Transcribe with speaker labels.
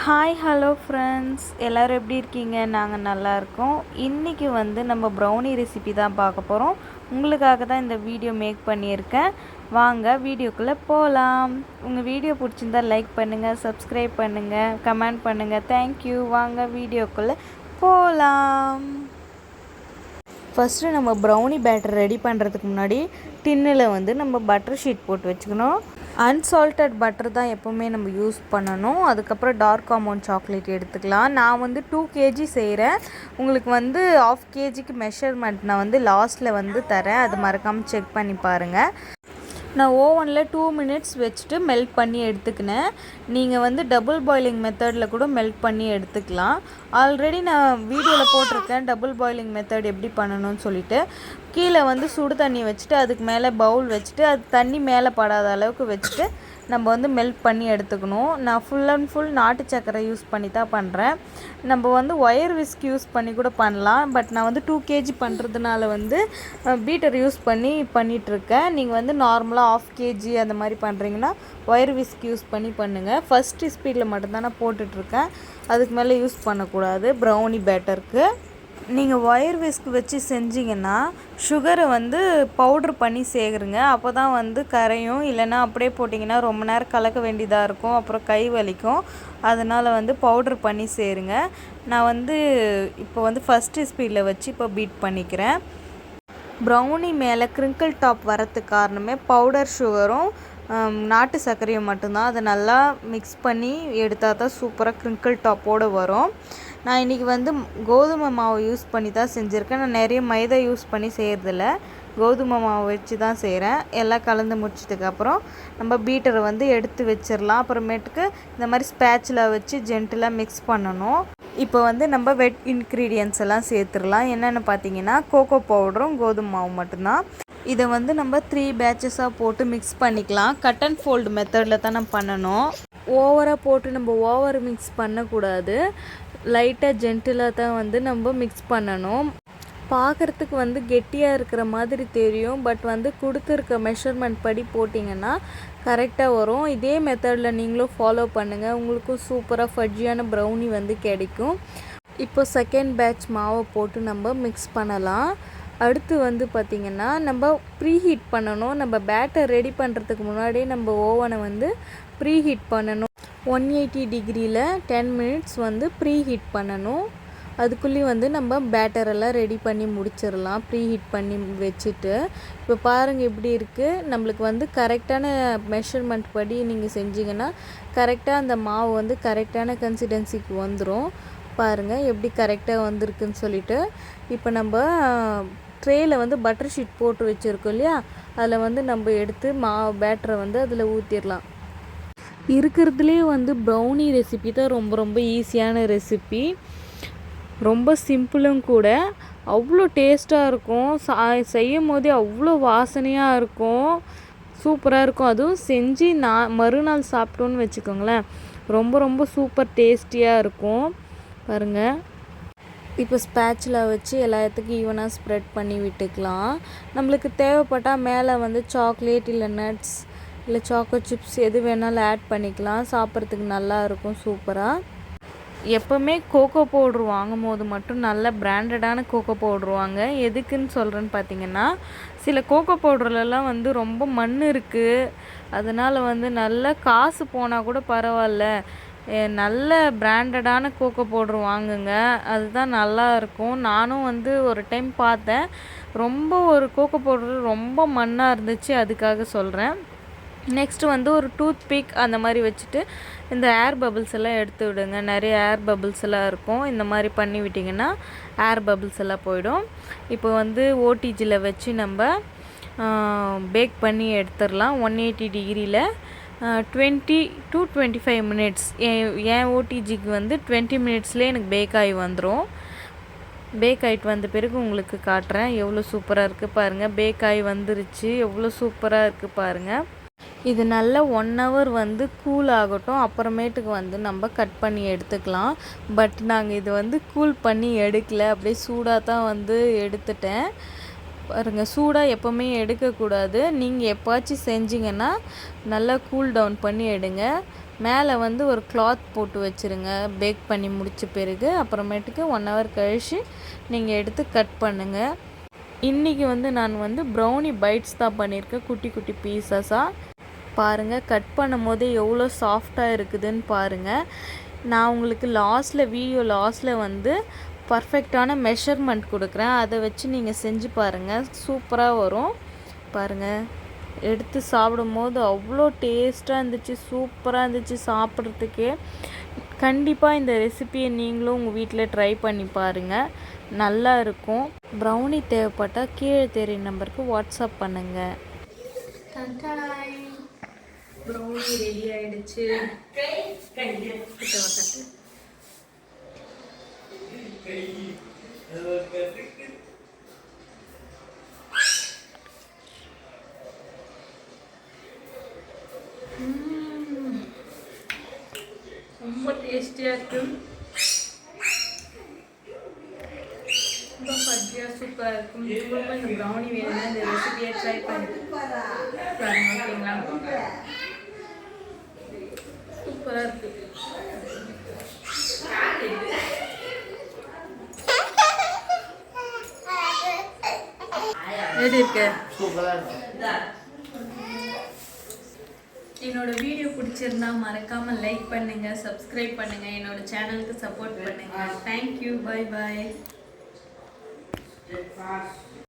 Speaker 1: Hi hello friends, எல்லோரும் எப்படி இருக்கீங்க? நாங்கள் நல்லா இருக்கோம். இன்றைக்கி நம்ம ப்ரௌனி ரெசிபி தான் பார்க்க போகிறோம். உங்களுக்காக தான் இந்த வீடியோ மேக் பண்ணியிருக்கேன். வாங்க வீடியோக்குள்ளே போகலாம். உங்கள் வீடியோ பிடிச்சிருந்தால் லைக் பண்ணுங்கள், சப்ஸ்கிரைப் பண்ணுங்கள், கமெண்ட் பண்ணுங்கள். தேங்க்யூ. வாங்க வீடியோக்குள்ளே போகலாம். ஃபஸ்ட்டு நம்ம ப்ரௌனி பேட்டர் ரெடி பண்ணுறதுக்கு முன்னாடி டின்னில் நம்ம பட்டர் ஷீட் போட்டு வச்சுக்கணும். அன்சால்ட்டட் பட்டர் தான் எப்போவுமே நம்ம யூஸ் பண்ணணும். அதுக்கப்புறம் டார்க் அமௌண்ட் சாக்லேட் எடுத்துக்கலாம். நான் 2 kg செய்கிறேன். உங்களுக்கு 1/2 kgக்கு மெஷர்மெண்ட் நான் லாஸ்ட்டில் தரேன். அது மறக்காமல் செக் பண்ணி பாருங்கள். நான் ஓவனில் 2 மினிட்ஸ் வச்சுட்டு மெல்ட் பண்ணி எடுத்துக்கினேன். நீங்கள் டபுள் பாயிலிங் மெத்தடில் கூட மெல்ட் பண்ணி எடுத்துக்கலாம். ஆல்ரெடி நான் வீடியோவில் போட்டிருக்கேன் டபுள் பாயிலிங் மெத்தட் எப்படி பண்ணணும்னு சொல்லிட்டு. கீழே சுடு தண்ணி வச்சுட்டு அதுக்கு மேலே பவுல் வச்சுட்டு அது தண்ணி மேலே படாத அளவுக்கு வச்சுட்டு நம்ம மெல்ட் பண்ணி எடுத்துக்கணும். நான் ஃபுல் அண்ட் ஃபுல் நாட்டு சக்கரை யூஸ் பண்ணி தான் பண்ணுறேன். நம்ம ஒயர் விஸ்க் யூஸ் பண்ணி கூட பண்ணலாம். பட் நான் 2 kg பண்ணுறதுனால பீட்டர் யூஸ் பண்ணி பண்ணிகிட்ருக்கேன். நீங்கள் நார்மலாக 1/2 kg அந்த மாதிரி பண்ணுறீங்கன்னா ஒயர் விஸ்க் யூஸ் பண்ணி பண்ணுங்கள். ஃபஸ்ட்டு ஸ்பீடில் மட்டும்தான் நான் போட்டுட்ருக்கேன். அதுக்கு மேலே யூஸ் பண்ணக்கூடாது ப்ரௌனி பேட்டருக்கு. நீங்கள் ஒயர் விஸ்க் வச்சு செஞ்சிங்கன்னா சுகரை பவுட்ரு பண்ணி சேர்க்குறங்க. அப்போ தான் கரையும். இல்லைன்னா அப்படியே போட்டிங்கன்னா ரொம்ப நேரம் கலக்க வேண்டியதாக இருக்கும். அப்புறம் கை வலிக்கும். அதனால் பவுட்ரு பண்ணி சேருங்க. நான் இப்போ ஃபஸ்ட்டு ஸ்பீடில் வச்சு இப்போ பீட் பண்ணிக்கிறேன். ப்ரௌனி மேலே கிரிங்கிள் டாப் வரத்துக்கு காரணமே பவுடர் சுகரும் நாட்டு சர்க்கரையும் மட்டும்தான். அதை நல்லா மிக்ஸ் பண்ணி எடுத்தால் தான் சூப்பராக கிரிங்கிள் டாப்போடு வரும். நான் இன்றைக்கி கோதுமை மாவு யூஸ் பண்ணி தான் செஞ்சுருக்கேன். நான் நிறைய மைதா யூஸ் பண்ணி செய்கிறதில்ல, கோதுமை மாவு வச்சு தான் செய்கிறேன். எல்லாம் கலந்து முடிச்சதுக்கப்புறம் நம்ம பீட்டரை எடுத்து வச்சிடலாம். அப்புறமேட்டுக்கு இந்த மாதிரி ஸ்பேட்சில் வச்சு ஜென்டிலாக மிக்ஸ் பண்ணணும். இப்போ நம்ம வெட் இன்க்ரீடியன்ட்ஸ் எல்லாம் சேர்த்துடலாம். என்னென்னு பார்த்தீங்கன்னா கோகோ பவுடரும் கோதுமை மாவு மட்டும்தான். இதை நம்ம 3 பேட்சஸாக போட்டு மிக்ஸ் பண்ணிக்கலாம். கட் அண்ட் ஃபோல்டு மெத்தடில் தான் நம்ம பண்ணணும். ஓவராக போட்டு நம்ம ஓவர் மிக்ஸ் பண்ணக்கூடாது. லைட்டாக ஜென்டிலாக தான் நம்ம மிக்ஸ் பண்ணணும். பார்க்குறதுக்கு கெட்டியாக இருக்கிற மாதிரி தெரியும். பட் கொடுத்துருக்க மெஷர்மெண்ட் படி போட்டிங்கன்னா கரெக்டாக வரும். இதே மெத்தடில் நீங்களும் ஃபாலோ பண்ணுங்கள். உங்களுக்கும் சூப்பராக ஃபட்ஜியான ப்ரௌனி கிடைக்கும். இப்போ செகண்ட் பேட்ச் மாவை போட்டு நம்ம மிக்ஸ் பண்ணலாம். அடுத்து பார்த்திங்கன்னா நம்ம ப்ரீஹீட் பண்ணணும். நம்ம பேட்டர் ரெடி பண்ணுறதுக்கு முன்னாடியே நம்ம ஓவனை ப்ரீஹீட் பண்ணணும். 180 டிகிரியில் 10 மினிட்ஸ் ப்ரீஹீட் பண்ணணும். அதுக்குள்ளேயும் நம்ம பேட்டரெல்லாம் ரெடி பண்ணி முடிச்சிடலாம் ப்ரீஹீட் பண்ணி வச்சுட்டு. இப்போ பாருங்கள் எப்படி இருக்குது. நம்மளுக்கு கரெக்டான மெஷர்மெண்ட் படி நீங்கள் செஞ்சிங்கன்னா கரெக்டாக அந்த மாவு கரெக்டான கன்சிஸ்டன்சிக்கு வந்துடும். பாருங்கள் எப்படி கரெக்டாக வந்திருக்குன்னு சொல்லிட்டு. இப்போ நம்ம ட்ரேயில் பட்டர் ஷீட் போட்டு வச்சுருக்கோம் இல்லையா, அதில் நம்ம எடுத்து பேட்டரை அதில் ஊற்றிடலாம். இருக்கிறதுலே ப்ரௌனி ரெசிபி தான் ரொம்ப ரொம்ப ஈஸியான ரெசிபி. ரொம்ப சிம்பிளும் கூட. அவ்வளோ டேஸ்ட்டாக இருக்கும். செய்யும் போதே அவ்வளோ வாசனையாக இருக்கும். சூப்பராக இருக்கும். அதுவும் செஞ்சு மறுநாள் சாப்பிட்டோன்னு வச்சுக்கோங்களேன், ரொம்ப ரொம்ப சூப்பர் டேஸ்டியாக இருக்கும். பாருங்கள், இப்போ ஸ்பேட்சில் வச்சு எல்லாத்துக்கும் ஈவனாக ஸ்ப்ரெட் பண்ணி விட்டுக்கலாம். நம்மளுக்கு தேவைப்பட்டால் மேலே சாக்லேட் இல்லை நட்ஸ் இல்லை சாக்கோ சிப்ஸ் எது வேணாலும் ஆட் பண்ணிக்கலாம். சாப்பிட்றதுக்கு நல்லா இருக்கும் சூப்பராக. எப்போவுமே கோகோ பவுட்ரு வாங்கும் போது மட்டும் நல்ல பிராண்டடான கோகோ பவுட்ரு வாங்க. எதுக்குன்னு சொல்கிறேன்னு பார்த்தீங்கன்னா, சில கோகோ பவுட்ருலலாம் ரொம்ப மண் இருக்குது. அதனால் நல்ல காசு போனால் கூட பரவாயில்ல, நல்ல பிராண்டடான கோகோ பவுட்ரு வாங்குங்க. அதுதான் நல்லா இருக்கும். நானும் ஒரு டைம் பார்த்தேன். ரொம்ப ஒரு கோகோ பவுட்ரு ரொம்ப மண்ணாக இருந்துச்சு. அதுக்காக சொல்கிறேன். நெக்ஸ்ட்டு ஒரு டூத் பிக் அந்த மாதிரி வச்சுட்டு இந்த ஏர் பபிள்ஸ் எல்லாம் எடுத்து விடுங்க. நிறைய ஏர் பபிள்ஸ் எல்லாம் இருக்கும். இந்த மாதிரி பண்ணி விட்டிங்கன்னா ஏர் பபிள்ஸ் எல்லாம் போயிடும். இப்போ ஓடிஜியில் வச்சு நம்ம பேக் பண்ணி எடுத்துடலாம். 180 டிகிரியில் 20 to 25 மினிட்ஸ். என் ஓடிஜிக்கு 20 மினிட்ஸ்லேயே எனக்கு பேக் ஆகி வந்துடும். பேக் ஆகிட்டு வந்த பிறகு உங்களுக்கு காட்டுறேன் எவ்வளோ சூப்பராக இருக்குது பாருங்கள். பேக் ஆகி வந்துருச்சு. எவ்வளோ சூப்பராக இருக்குது பாருங்கள். இது நல்லா 1 hour கூல் ஆகட்டும். அப்புறமேட்டுக்கு நம்ம கட் பண்ணி எடுத்துக்கலாம். பட் நாங்கள் இது கூல் பண்ணி எடுக்கல, அப்படியே சூடாக தான் எடுத்துட்டேன். பாருங்கள், சூடாக எப்போவுமே எடுக்கக்கூடாது. நீங்கள் எப்போச்சும் செஞ்சிங்கன்னா நல்லா கூல் டவுன் பண்ணி எடுங்க. மேலே வந்து ஒரு கிளாத் போட்டு வச்சுருங்க பேக் பண்ணி முடித்த பிறகு. அப்புறமேட்டுக்கு 1 hour கழித்து நீங்கள் எடுத்து கட் பண்ணுங்கள். இன்றைக்கி வந்து நான் வந்து ப்ரௌனி பைட்ஸ் தான் பண்ணியிருக்கேன், குட்டி குட்டி பீசஸாக. பாருங்கள், கட் பண்ணும் போதே எவ்வளோ சாஃப்டாக இருக்குதுன்னு பாருங்கள். நான் உங்களுக்கு வீடியோ லாஸ்ட்டில் வந்து பர்ஃபெக்டான மெஷர்மெண்ட் கொடுக்குறேன், அதை வச்சு நீங்கள் செஞ்சு பாருங்கள், சூப்பராக வரும். பாருங்கள், எடுத்து சாப்பிடும் போது அவ்வளோ டேஸ்ட்டாக இருந்துச்சு, சூப்பராக இருந்துச்சு சாப்பிட்றதுக்கே. கண்டிப்பாக இந்த ரெசிபியை நீங்களும் உங்கள் வீட்டில் ட்ரை பண்ணி பாருங்கள், நல்லா இருக்கும். ப்ரௌனி தேவைப்பட்டால் கீழே தெரியும் நம்பருக்கு வாட்ஸ்அப் பண்ணுங்கள். ப்ரௌனி ரெடி ஆகிடுச்சு. ரொம்ப டேஸ்டியாக இருக்கும், ரொம்ப பஜ்ஜியாக சூப்பராக இருக்கும். நீங்களும் இந்த ப்ரௌனி வேணும்னா இந்த ரெசிபியை ட்ரை பண்ணி பாருங்க, ஓகேங்களா? சூப்பராக இருக்குது. எப்படி இருக்கு? சூப்பராக இருக்கு. என்னோட வீடியோ பிடிச்சிருந்தா மறக்காமல் லைக் பண்ணுங்கள், சப்ஸ்கிரைப் பண்ணுங்கள், என்னோட சேனலுக்கு சப்போர்ட் பண்ணுங்கள். தேங்க்யூ, பாய் பாய்.